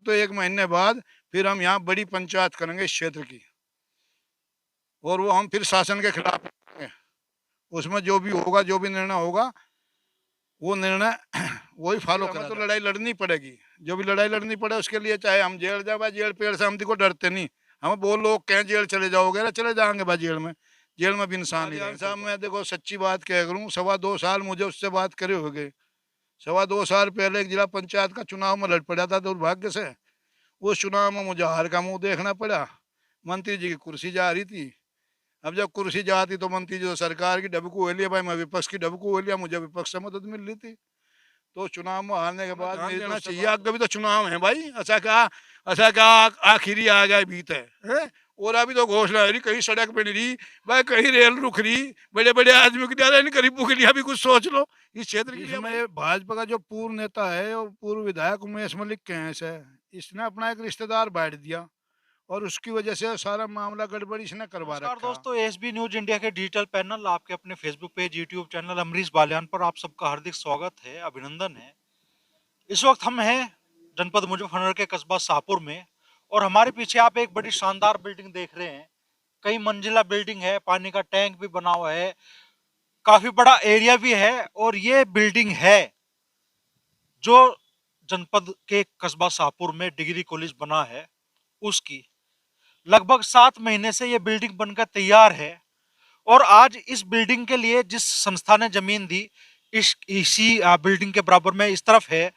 तो 1 महीने बाद फिर हम यहाँ बड़ी पंचायत करेंगे इस क्षेत्र की, और वो हम फिर शासन के खिलाफ करेंगे। उसमें जो भी होगा, जो भी निर्णय होगा, वो निर्णय वही फॉलो करें। तो लड़ाई लड़नी पड़ेगी, जो भी लड़ाई लड़नी पड़े उसके लिए, चाहे हम जेल जाए। भाई जेल पेड़ से हम देखो डरते नहीं, हमें बहुत लोग कहें जेल चले जाओगे ना, चले जाएंगे भाई जेल में भी इंसान ही साहब। मैं देखो सच्ची बात कह करूँ, 2.25 साल मुझे उससे बात करे हो गए। 2.25 साल पहले एक जिला पंचायत का चुनाव में लड़ पड़ा था दुर्भाग्य से। उस चुनाव में मुझे हार का मुंह देखना पड़ा। मंत्री जी की कुर्सी जा रही थी। अब जब कुर्सी जाती तो मंत्री जी तो सरकार की डबकू हो लिया, भाई मैं विपक्ष की डबकू हो लिया, मुझे विपक्ष से मदद मिल रही थी। तो चुनाव में हारने के बाद ध्यान देना चाहिए, आगे भी तो चुनाव है भाई, ऐसा क्या आखिरी आ गया बीत है। और अभी तो घोषणा है, कहीं सड़क बन रही भाई, कहीं रेल रुक रही, बड़े बड़े आदमी की ज्यादा नहीं, गरीबों के लिए भी कुछ सोच लो इस क्षेत्र के लिए। इसमें भाजपा का जो पूर्व नेता है, वो पूर्व विधायक उमेश मलिक के हैं से, इसने अपना एक रिश्तेदार बांट दिया और उसकी वजह से सारा मामला गड़बड़ी इसने करवा रखा। नमस्कार दोस्तों, एसबी न्यूज इंडिया के डिजिटल पैनल, आपके अपने Facebook page, YouTube channel Amrish Baliyan पर आप सबका हार्दिक स्वागत है, अभिनंदन है। इस वक्त हम हैं जनपद मुजफ्फरनगर के कस्बा शाहपुर में, और हमारे पीछे आप एक बड़ी शानदार बिल्डिंग देख रहे हैं। कई मंजिला बिल्डिंग है, पानी का टैंक भी बना हुआ है, काफी बड़ा एरिया भी है। और ये बिल्डिंग है जो जनपद के कस्बा शाहपुर में डिग्री कॉलेज बना है उसकी। लगभग 7 महीने से ये बिल्डिंग बनकर तैयार है, और आज इस बिल्डिंग के लिए जिस संस्था ने जमीन दी, इसी बिल्डिंग के बराबर में इस तरफ है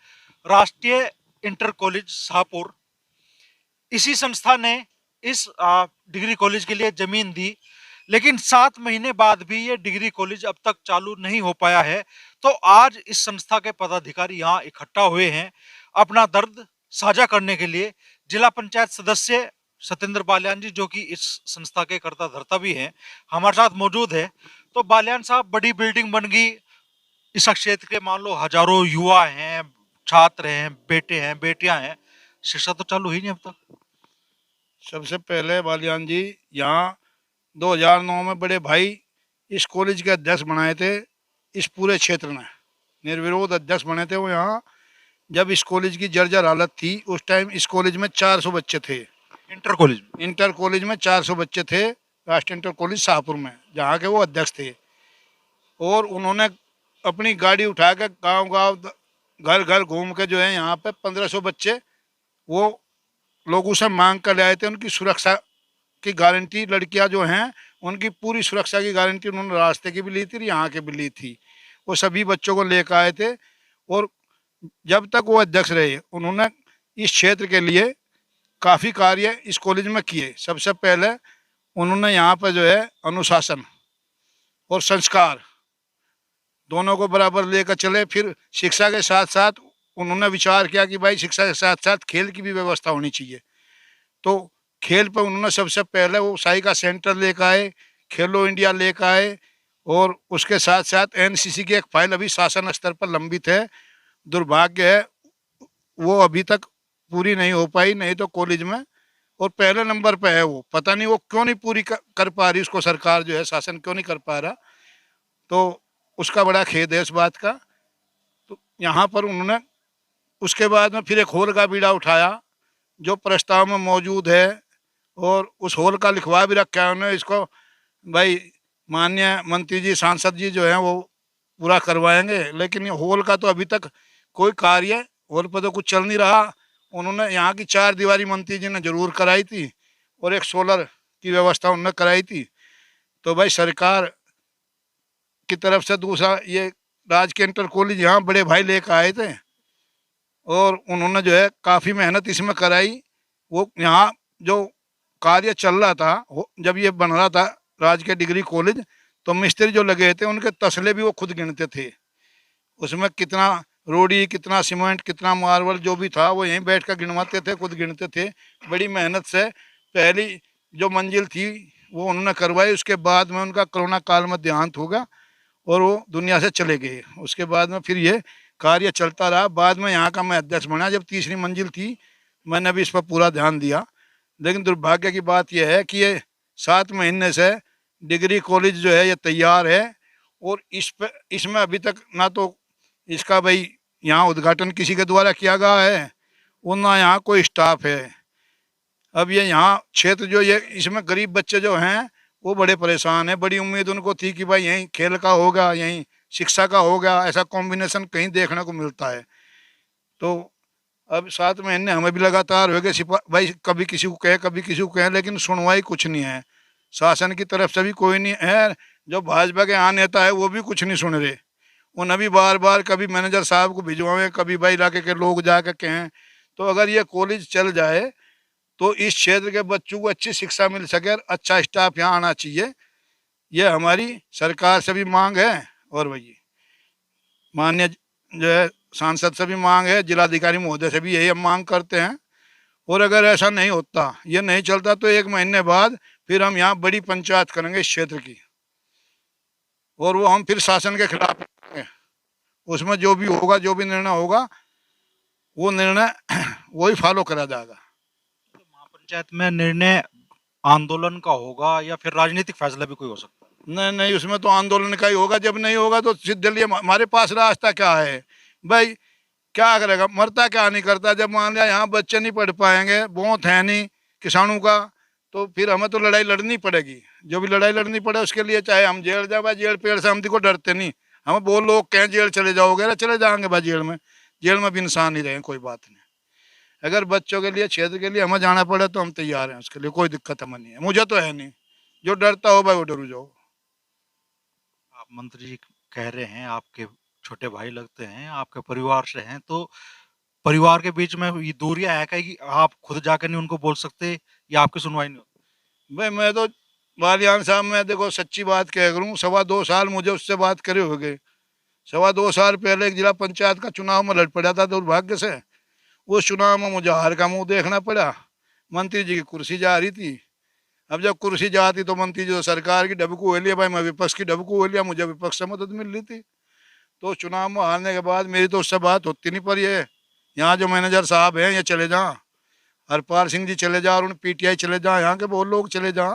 राष्ट्रीय इंटर कॉलेज शाहपुर। इसी संस्था ने इस डिग्री कॉलेज के लिए जमीन दी, लेकिन 7 महीने बाद भी ये डिग्री कॉलेज अब तक चालू नहीं हो पाया है। तो आज इस संस्था के पदाधिकारी यहाँ इकट्ठा हुए हैं अपना दर्द साझा करने के लिए। जिला पंचायत सदस्य सत्येंद्र बालियान जी, जो कि इस संस्था के कर्ता धर्ता भी हैं, हमारे साथ मौजूद है। तो बालियान साहब, बड़ी बिल्डिंग बन गई, इस क्षेत्र के मान लो हजारों युवा हैं, छात्र हैं, बेटे हैं, बेटियां हैं, शिक्षा तो चालू ही नहीं अब तक। सबसे पहले बालियान जी, यहाँ 2009 में बड़े भाई इस कॉलेज के अध्यक्ष बनाए थे। इस पूरे क्षेत्र में निर्विरोध अध्यक्ष बने थे वो। यहाँ जब इस कॉलेज की जर्जर हालत थी, उस टाइम इस कॉलेज में 400 बच्चे थे। इंटर कॉलेज में 400 बच्चे थे, राष्ट्रीय इंटर कॉलेज शाहपुर में, जहाँ के वो अध्यक्ष थे। और उन्होंने अपनी गाड़ी उठा के गाँव गाँव, घर घर घूम के जो है यहाँ पे 1500 बच्चे वो लोगों से मांग कर ले आए थे। उनकी सुरक्षा की गारंटी, लड़कियां जो हैं उनकी पूरी सुरक्षा की गारंटी उन्होंने रास्ते की भी ली थी, यहाँ की भी ली थी। वो सभी बच्चों को लेकर आए थे, और जब तक वो अध्यक्ष रहे उन्होंने इस क्षेत्र के लिए काफ़ी कार्य इस कॉलेज में किए। सबसे पहले उन्होंने यहाँ पर जो है अनुशासन और संस्कार दोनों को बराबर लेकर चले। फिर शिक्षा के साथ साथ उन्होंने विचार किया कि भाई शिक्षा के साथ साथ खेल की भी व्यवस्था होनी चाहिए। तो खेल पर उन्होंने सबसे पहले वो साई का सेंटर लेकर आए, खेलो इंडिया लेकर आए, और उसके साथ साथ एनसीसी की एक फाइल अभी शासन स्तर पर लंबित है। दुर्भाग्य है वो अभी तक पूरी नहीं हो पाई, नहीं तो कॉलेज में और पहले नंबर पे है वो। पता नहीं वो क्यों नहीं पूरी कर पा रही, उसको सरकार जो है शासन क्यों नहीं कर पा रहा, तो उसका बड़ा खेद है इस बात का। तो यहाँ पर उन्होंने उसके बाद में फिर एक हॉल का बीड़ा उठाया जो प्रस्ताव में मौजूद है, और उस हॉल का लिखवा भी रखा है उन्होंने। इसको भाई माननीय मंत्री जी, सांसद जी जो हैं वो पूरा करवाएंगे, लेकिन ये हॉल का तो अभी तक कोई कार्य हॉल पर तो कुछ चल नहीं रहा। उन्होंने यहाँ की 4 दीवारी मंत्री जी ने जरूर कराई थी, और एक सोलर की व्यवस्था उन्होंने कराई थी। तो भाई सरकार की तरफ से दूसरा ये राजकीय इंटर कॉलेज यहाँ बड़े भाई लेकर आए थे, और उन्होंने जो है काफ़ी मेहनत इसमें कराई। वो यहाँ जो कार्य चल रहा था, जब ये बन रहा था राजकीय डिग्री कॉलेज, तो मिस्त्री जो लगे थे उनके तसले भी वो खुद गिनते थे। उसमें कितना रोड़ी, कितना सीमेंट, कितना मार्बल जो भी था वो यहीं बैठ कर गिनवाते थे, खुद गिनते थे। बड़ी मेहनत से पहली जो मंजिल थी वो उन्होंने करवाई। उसके बाद में उनका कोरोना काल में देहांत होगा और वो दुनिया से चले गए। उसके बाद में फिर ये कार्य चलता रहा। बाद में यहाँ का मैं अध्यक्ष बना, जब तीसरी मंजिल थी मैंने भी इस पर पूरा ध्यान दिया। लेकिन दुर्भाग्य की बात यह है कि ये 7 महीने से डिग्री कॉलेज जो है ये तैयार है, और इसमें अभी तक ना तो इसका भाई यहाँ उद्घाटन किसी के द्वारा किया गया है, और ना यहाँ कोई स्टाफ है। अब ये यहाँ क्षेत्र जो ये इसमें गरीब बच्चे जो हैं वो बड़े परेशान हैं। बड़ी उम्मीद उनको थी कि भाई यहीं खेल का होगा, यहीं शिक्षा का होगा, ऐसा कॉम्बिनेशन कहीं देखने को मिलता है। तो अब 7 महीने हमें भी लगातार हो गए सिपा भाई, कभी किसी को कहे कभी किसी को कहे, लेकिन सुनवाई कुछ नहीं है। शासन की तरफ से भी कोई नहीं है। जो भाजपा के यहाँ नेता है वो भी कुछ नहीं सुन रहे। उन्हें भी बार बार कभी मैनेजर साहब को भिजवाएं, कभी भाई इलाके के लोग जाकर कहें। तो अगर ये कॉलेज चल जाए तो इस क्षेत्र के बच्चों को अच्छी शिक्षा मिल सके और अच्छा स्टाफ यहाँ आना चाहिए। ये हमारी सरकार से भी मांग है और वही माननीय जो है सांसद से भी मांग है, जिलाधिकारी महोदय से भी यही हम मांग करते हैं। और अगर ऐसा नहीं होता, ये नहीं चलता, तो 1 महीने बाद फिर हम यहाँ बड़ी पंचायत करेंगे इस क्षेत्र की, और वो हम फिर शासन के खिलाफ करेंगे। उसमें जो भी होगा, जो भी निर्णय होगा, वो निर्णय वही फॉलो करा जाएगा। तो महापंचायत में निर्णय आंदोलन का होगा या फिर राजनीतिक फैसला भी कोई हो सकता है? नहीं नहीं, उसमें तो आंदोलन का ही होगा। जब नहीं होगा तो सीधे हमारे पास रास्ता क्या है भाई? क्या करेगा, मरता क्या नहीं करता। जब मान लिया यहाँ बच्चे नहीं पढ़ पाएंगे, बहुत है नहीं किसानों का, तो फिर हमें तो लड़ाई लड़नी पड़ेगी। जो भी लड़ाई लड़नी पड़े उसके लिए, चाहे हम जेल जाए भाई, जेल पेड़ से हम को डरते नहीं। हमें बहुत लोग कहें जेल चले जाओगे, अरे चले जाएंगे भाई जेल में भी इंसान ही रहे, कोई बात नहीं। अगर बच्चों के लिए, क्षेत्र के लिए हमें जाना पड़े तो हम तैयार हैं, उसके लिए कोई दिक्कत हमें नहीं है। मुझे तो है नहीं, जो डरता हो भाई वो डरू जाओ। आप मंत्री जी कह रहे हैं, आपके छोटे भाई लगते हैं, आपके परिवार से हैं, तो परिवार के बीच में ये दूरियां है क्या कि आप खुद जाकर नहीं उनको बोल सकते या आपकी सुनवाई नहीं होती? भाई मैं तो बालियान साहब, मैं देखो सच्ची बात कह करूँ, 2.25 साल मुझे उससे बात करे हो गए। 2.25 साल पहले एक जिला पंचायत का चुनाव में लड़ पड़ा था दुर्भाग्य से। उस चुनाव में मुझे हार का मुंह देखना पड़ा। मंत्री जी की कुर्सी जा रही थी। अब जब कुर्सी जाती तो मंत्री जी तो सरकार की डबकू हो लिया, भाई मैं विपक्ष की डबकू हो लिया, मुझे विपक्ष से मदद मिल रही थी। तो चुनाव में हारने के बाद मेरी तो उससे बात होती नहीं। पर ये यहाँ जो मैनेजर साहब हैं ये चले जाएं, हरपाल सिंह जी चले जाओ, और उन पीटीआई चले जाओ, यहाँ के बहुत लोग चले जाओ,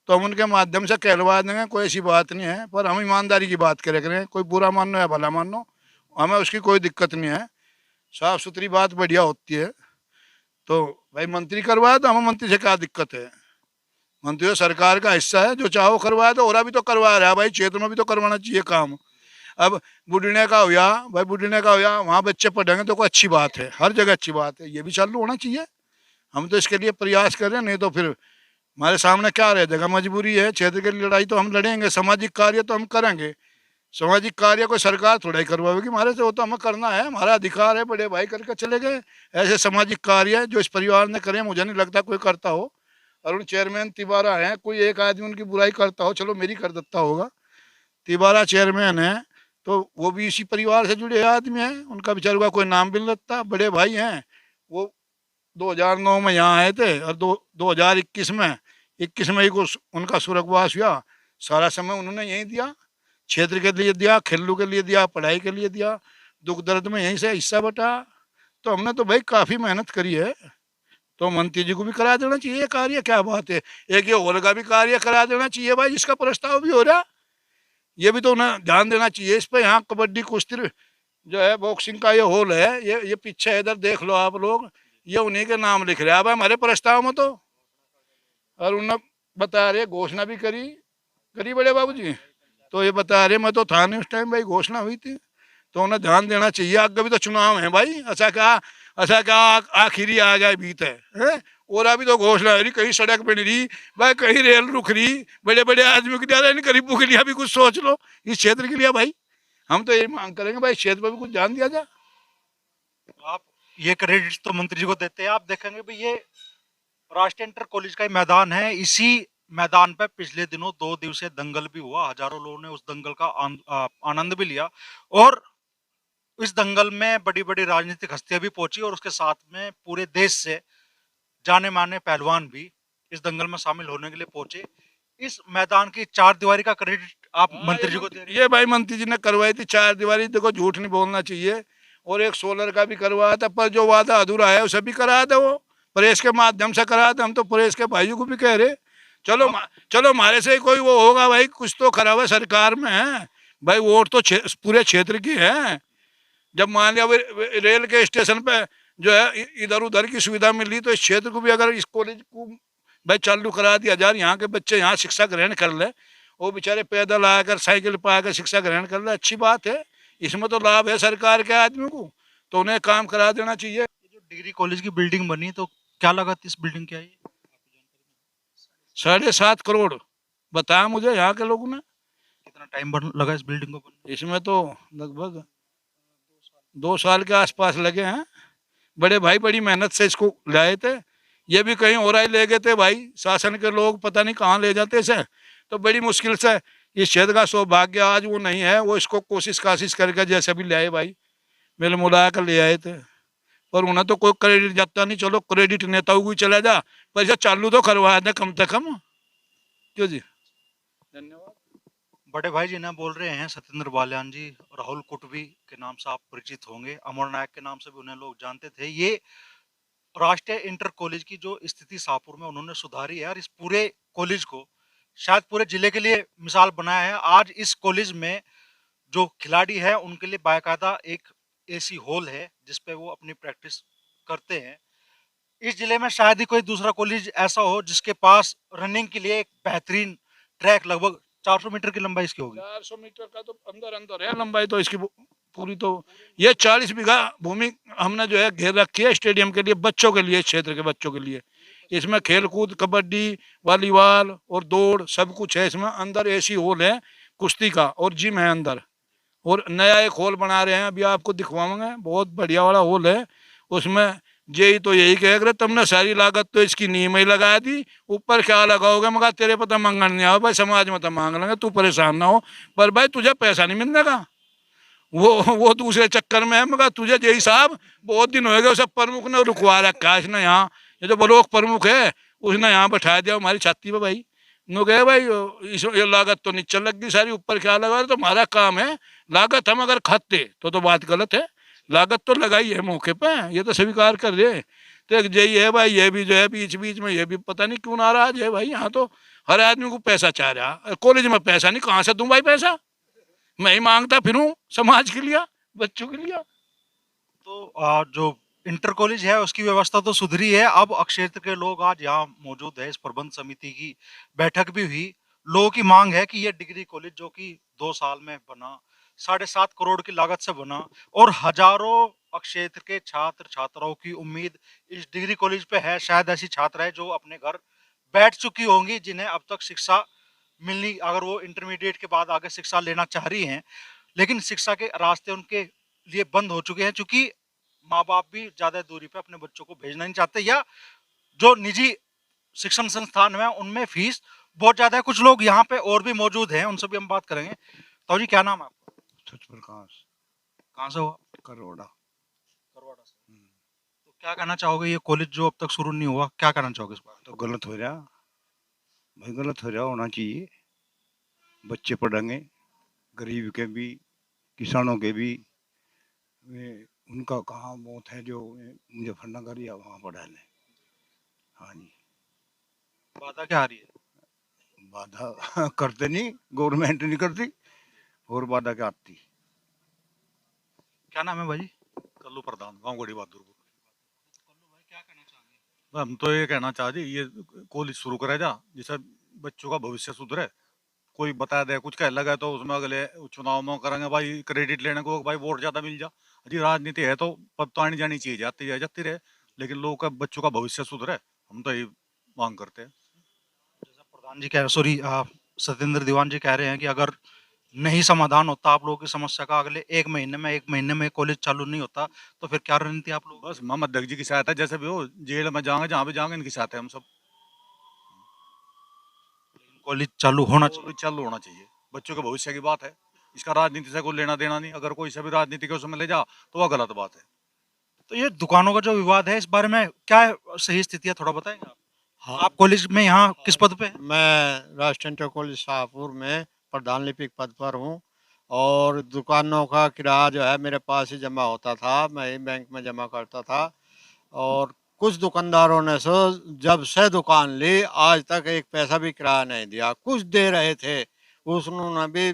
तो हम उनके माध्यम से कहलवा देंगे। कोई ऐसी बात नहीं है। पर हम ईमानदारी की बात करे करें, कोई बुरा मानो या भला मानो, हमें उसकी कोई दिक्कत नहीं है। साफ सुथरी बात बढ़िया होती है। तो भाई मंत्री करवाए तो हमें मंत्री से क्या दिक्कत है? मंत्री तो सरकार का हिस्सा है, जो चाहो करवाए। तो और भी तो करवा रहा है भाई, क्षेत्र में भी तो करवाना चाहिए काम। अब बुढ़ने का हो या भाई, बुढ़ने का हो या वहाँ बच्चे पढ़ेंगे तो कोई अच्छी बात है, हर जगह अच्छी बात है, ये भी चालू होना चाहिए। हम तो इसके लिए प्रयास कर रहे हैं, नहीं तो फिर हमारे सामने क्या रह जाएगा, मजबूरी है। क्षेत्र की लड़ाई तो हम लड़ेंगे, सामाजिक कार्य तो हम करेंगे। सामाजिक कार्य कोई सरकार थोड़ा ही करवाएगी हमारे से, वो तो हमें करना है, हमारा अधिकार है। बड़े भाई करके चले गए। ऐसे सामाजिक कार्य जो इस परिवार ने करे, मुझे नहीं लगता कोई करता हो। अरुण चेयरमैन तिवारा हैं, कोई एक आदमी उनकी बुराई करता हो, चलो मेरी कर देता होगा। तिवारा चेयरमैन है तो वो भी इसी परिवार से जुड़े आदमी हैं, उनका बेचारे का कोई नाम भी नहीं लगता। बड़े भाई हैं, वो 2009 में यहाँ आए थे, और 2021 में 21 मई को उनका स्वर्गवास हुआ। सारा समय उन्होंने यहीं दिया, क्षेत्र के लिए दिया, खेलों के लिए दिया, पढ़ाई के लिए दिया, दुख दर्द में यहीं से हिस्सा बटा। तो हमने तो भाई काफ़ी मेहनत करी है। तो मंत्री जी को भी करा देना चाहिए ये कार्य, क्या बात है। एक ये हॉल का भी कार्य करा देना चाहिए भाई, जिसका प्रस्ताव भी हो रहा, ये भी तो उन्हें ध्यान देना चाहिए इस पर। यहाँ कबड्डी कुश्ती जो है, बॉक्सिंग का ये हॉल है, ये पीछे इधर देख लो आप लोग, ये उन्हीं के नाम लिख रहे हैं अब हमारे प्रस्ताव में तो। और उन्हें बता रहे घोषणा भी करी करी बड़े बाबू जी, तो ये बता रहे, मैं तो था नहीं उस टाइम भाई, घोषणा हुई थी। तो उन्हें ध्यान देना चाहिए, आगे भी तो चुनाव है भाई। ऐसा क्या आखिरी आ गया बीत है। और अभी तो घोषणा है, कहीं सड़क बन रही भाई, कहीं रेल रुक रही, बड़े बड़े आदमियों के लिए, गरीबों के लिए भी कुछ सोच लो, इस क्षेत्र के लिए भाई। हम तो यही मांग करेंगे भाई, क्षेत्र पर भी कुछ ध्यान दिया जाए। आप ये क्रेडिट तो मंत्री जी को देते हैं, आप देखेंगे भाई ये राष्ट्रीय इंटर कॉलेज का ही मैदान है। इसी मैदान पे पिछले दिनों 2 दिवसीय दंगल भी हुआ, हजारों लोगों ने उस दंगल का आनंद भी लिया। और इस दंगल में बड़ी बड़ी राजनीतिक हस्तियां भी पहुंची, और उसके साथ में पूरे देश से जाने माने पहलवान भी इस दंगल में शामिल होने के लिए पहुंचे। इस मैदान की 4 दीवारी का क्रेडिट आप मंत्री जी को दे रहे हैं? ये भाई मंत्री जी ने करवाई थी 4 दीवारी, देखो झूठ नहीं बोलना चाहिए। और एक सोलर का भी करवाया था, पर जो वादा अधूरा है उसे भी कराया था, वो प्रेस के माध्यम से कराया था। हम तो प्रेस के भाइयों को भी कह रहे, चलो हमारे से कोई वो होगा भाई, कुछ तो खरा हुआ सरकार में है भाई। वोट तो पूरे क्षेत्र की है। जब मान लिया रेल के स्टेशन पे जो है इधर उधर की सुविधा मिली, तो इस क्षेत्र को भी अगर इस कॉलेज को भाई चालू करा दिया जाए, यहाँ के बच्चे यहाँ शिक्षा ग्रहण कर ले, वो बेचारे पैदल आकर साइकिल पर आकर शिक्षा ग्रहण कर ले, अच्छी बात है। इसमें तो लाभ है सरकार के आदमी को, तो उन्हें काम करा देना चाहिए। ये जो डिग्री कॉलेज की बिल्डिंग बनी तो क्या लागत इस बिल्डिंग की आई? 7.5 करोड़ बताया मुझे यहाँ के लोगों ने। कितना टाइम लगा इस बिल्डिंग को बनने? इसमें तो लगभग 2 साल के आसपास लगे हैं। बड़े भाई बड़ी मेहनत से इसको लाए थे, ये भी कहीं और ही ले गए थे भाई, शासन के लोग पता नहीं कहाँ ले जाते इसे, तो बड़ी मुश्किल से इस क्षेत्र का सौभाग्य आज वो नहीं है, वो इसको कोशिश करके जैसे भी ले आए भाई, मिल मुला कर ले आए थे। पर उन्हें तो कोई क्रेडिट जाता नहीं, चलो क्रेडिट नेताओं को ही चला जा, पर इसे चालू तो करवा दे कम से कम। क्यों जी, धन्यवाद। बड़े भाई जी ना बोल रहे हैं सत्येंद्र बालियान जी, राहुल कुटवी के नाम से आप परिचित होंगे, अमर नायक के नाम से भी उन्हें लोग जानते थे। ये राष्ट्रीय इंटर कॉलेज की जो स्थिति शाहपुर में उन्होंने सुधारी है और इस पूरे कॉलेज को शायद पूरे जिले के लिए मिसाल बनाया है। आज इस कॉलेज में जो खिलाड़ी है उनके लिए बाकायदा एक एसी हॉल है जिसपे वो अपनी प्रैक्टिस करते हैं। इस जिले में शायद ही कोई दूसरा कॉलेज ऐसा हो जिसके पास रनिंग के लिए एक बेहतरीन ट्रैक, लगभग 400 मीटर की लंबाई इसकी होगी। 400 मीटर का तो अंदर अंदर है लंबाई तो इसकी पूरी। तो ये 40 बीघा भूमि हमने जो है घेर रखी है स्टेडियम के लिए, बच्चों के लिए, क्षेत्र के बच्चों के लिए। इसमें खेल कूद, कबड्डी, वॉलीबॉल और दौड़ सब कुछ है इसमें। अंदर एसी हॉल है कुश्ती का और जिम है अंदर, और नया एक हॉल बना रहे हैं, अभी आपको दिखवाऊंगे, बहुत बढ़िया वाला हॉल है। उसमें जेई तो यही कह रहे तुमने सारी लागत तो इसकी नींव में ही लगा दी, ऊपर क्या लगाओगे? मगर तेरे पता मंगन नहीं आओ भाई, समाज में तो मांग लेंगे, तू परेशान ना हो, पर भाई तुझे पैसा नहीं मिलने का, वो दूसरे चक्कर में है। मगर तुझे जेई साहब बहुत दिन हो गए, उसे प्रमुख ने रुकवा रखा है इसने यहाँ, ये जो ब्लॉक प्रमुख है उसने यहाँ बैठा दिया हमारी छाती पे भाई। नो कहे भाई इस ये लागत तो नीचे लग गई सारी, ऊपर क्या लगा, तो हमारा काम है, लागत हम अगर खाते तो बात गलत है, लागत तो लगाई है मौके पे, ये तो स्वीकार कर रहे। तो एक यही है भाई, ये भी जो है बीच बीच में ये भी पता नहीं क्यों नाराज है भाई, यहाँ तो हर आदमी को पैसा चाह रहा, कॉलेज में पैसा नहीं, कहाँ से दूं भाई पैसा? मैं ही मांगता फिरूं समाज के लिए, बच्चों के लिए। तो जो इंटर कॉलेज है उसकी व्यवस्था तो सुधरी है। अब क्षेत्र के लोग आज यहाँ मौजूद है, इस प्रबंध समिति की बैठक भी हुई। लोगों की मांग है कि ये डिग्री कॉलेज जो कि 2 साल में बना, 7.5 करोड़ की लागत से बना, और हजारों क्षेत्र के छात्र छात्राओं की उम्मीद इस डिग्री कॉलेज पे है। शायद ऐसी छात्र है जो अपने घर बैठ चुकी होंगी जिन्हें अब तक शिक्षा मिलनी, अगर वो इंटरमीडिएट के बाद आगे शिक्षा लेना चाह रही हैं, लेकिन शिक्षा के रास्ते उनके लिए बंद हो चुके हैं, क्योंकि माँ बाप भी ज्यादा दूरी पे अपने बच्चों को भेजना नहीं चाहते, या जो निजी शिक्षण संस्थान है उनमें फीस बहुत ज्यादा है। कुछ लोग यहाँ पे और भी मौजूद हैं, उनसे भी हम बात करेंगे। तो जी क्या नाम है आपका? सच प्रकाश। कहाँ से हो आप? करोड़ा। करवाड़ा से। तो क्या कहना चाहोगे, ये कॉलेज जो अब तक शुरू नहीं हुआ, क्या कहना चाहोगे इस बार? तो गलत हो रहा भाई, गलत हो रहा, होना चाहिए। बच्चे पढ़ेंगे, गरीब के भी, किसानों के भी, वे उनका कहाँ मौत है जो मुजफ्फरनगर या वहाँ पढ़ा लें। हाँ जी। बाधा क्या आ रही है? बाधा करते नहीं, गवर्नमेंट नहीं करती, और बाधा क्या आती। क्या नाम है भाई? कल्लू प्रधान, गाँव गोड़ी बहादुरपुर। भाई क्या कहना चाहेंगे? हम तो ये कहना चाहते ये कॉलेज शुरू करे जा, जिससे बच्चों का भविष्य सुधरे। कोई बता दे कुछ कह लगा तो उसमें अगले चुनाव में करेंगे भाई क्रेडिट लेने को, भाई वोट ज्यादा मिल जा। जी राजनीति है तो पद तो आनी जानी चाहिए, जाती रहे, लेकिन लोगों का बच्चों का भविष्य सुधरे, हम तो ये मांग करते हैं। जैसा प्रधान जी कह रहे, सॉरी, सत्येंद्र दीवान जी कह रहे हैं कि अगर नहीं समाधान होता आप लोगों की समस्या का, अगले 1 महीने में कॉलेज चालू नहीं होता, तो फिर क्या रणनीति आप लोग? बस मोहम्मद अध्यक्ष जी की सहायता, जैसे भी हो जेल में जाएंगे, जहाँ भी जाएंगे इनकी सहायता है हम सब। कॉलेज चालू होना चाहिए। कॉलेज चालू होना चाहिए, बच्चों के भविष्य की बात है, इसका राजनीति से कोई लेना देना नहीं। अगर कोई सभी राजनीति के उसमें ले जा तो वह गलत बात है। तो ये दुकानों का जो विवाद है, इस बारे में क्या सही स्थिति है, थोड़ा बताएंगे आप? हाँ, आप कॉलेज में यहाँ किस पद पे हैं? मैं राष्ट्रीय इंटर कॉलेज शाहपुर में प्रधान लिपिक पद पर हूँ, और दुकानों का किराया जो है मेरे पास ही जमा होता था, मैं ही बैंक में जमा करता था। और कुछ दुकानदारों ने जब से दुकान ली आज तक एक पैसा भी किराया नहीं दिया। कुछ दे रहे थे, उन्होंने भी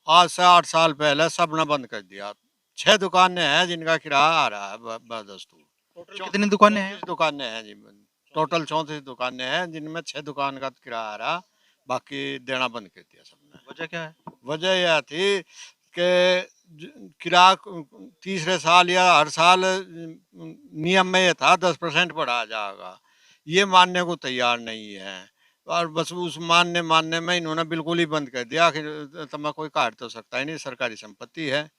आज से 8 साल पहले सब ने बंद कर दिया। 6 दुकानें हैं जिनका किराया आ रहा है बदस्तूर। टोटल कितनी दुकानें हैं? 34 दुकानें हैं जी, टोटल 34 दुकानें हैं, जिनमें 6 दुकान का किराया रहा, बाकी देना बंद कर दिया सबने। वजह क्या है? वजह यह थी कि किराया तीसरे साल या हर साल नियम में ये था 10% बढ़ाया जाएगा, ये मानने को तैयार नहीं है, और बस उस मानने में इन्होंने बिल्कुल ही बंद कर दिया। आखिर तो मैं कोई काट तो सकता ही नहीं, सरकारी संपत्ति है,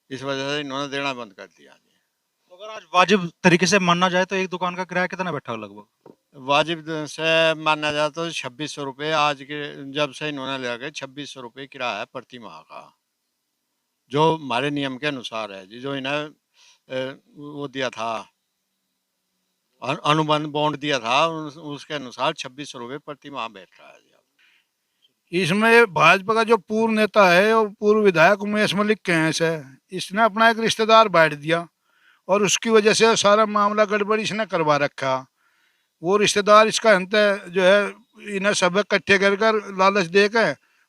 इस वजह से इन्होंने देना बंद कर दिया। तो अगर आज वाजिब तरीके से मानना जाए तो एक दुकान का किराया कितना बैठा लगभग? वाजिब से माना जाए तो 2600 रुपये, आज के जब से इन्होंने लगे 2600 रुपये किराया है प्रति माह का, जो हमारे नियम के अनुसार है जी, जो इन्हें वो दिया था, अनुबंध बॉन्ड दिया था, उसके अनुसार 2600 रुपये प्रति माह बैठ रहा है जी। इसमें भाजपा का जो पूर्व नेता है और पूर्व विधायक उमेश मलिक के हैं से, इसने अपना एक रिश्तेदार बांट दिया और उसकी वजह से सारा मामला गड़बड़ी इसने करवा रखा। वो रिश्तेदार इसका अंत जो है इन्हें सब इकट्ठे कर कर लालच दे के,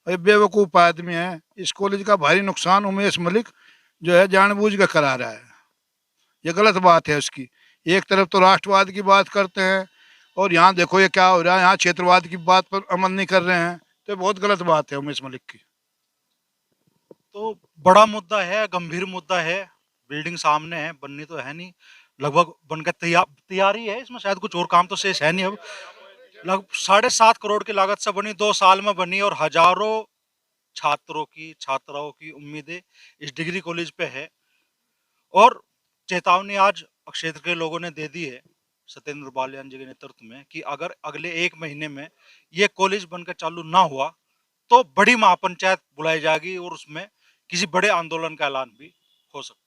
ये बेवकूफ़ आदमी है। इस कॉलेज का भारी नुकसान उमेश मलिक जो है जानबूझ कर करा रहा है, ये गलत बात है उसकी। एक तरफ तो राष्ट्रवाद की बात करते हैं और यहाँ देखो ये क्या हो रहा है, यहाँ क्षेत्रवाद की बात पर अमल नहीं कर रहे हैं, तो ये बहुत गलत बात है उमेश मलिक की। तो बड़ा मुद्दा है, गंभीर मुद्दा है, बिल्डिंग सामने है, बननी तो है नहीं, लगभग बनकर तैयारी है, इसमें शायद कुछ और काम तो शेष है नहीं। अब लगभग 7.5 करोड़ की लागत से बनी, 2 साल में बनी, और हजारों छात्राओं की उम्मीदें इस डिग्री कॉलेज पे है। और चेतावनी आज क्षेत्र के लोगों ने दे दी है सत्येंद्र बालियान जी के नेतृत्व में कि अगर अगले 1 महीने में ये कॉलेज बनकर चालू ना हुआ तो बड़ी महापंचायत बुलाई जाएगी और उसमें किसी बड़े आंदोलन का ऐलान भी हो सकता है।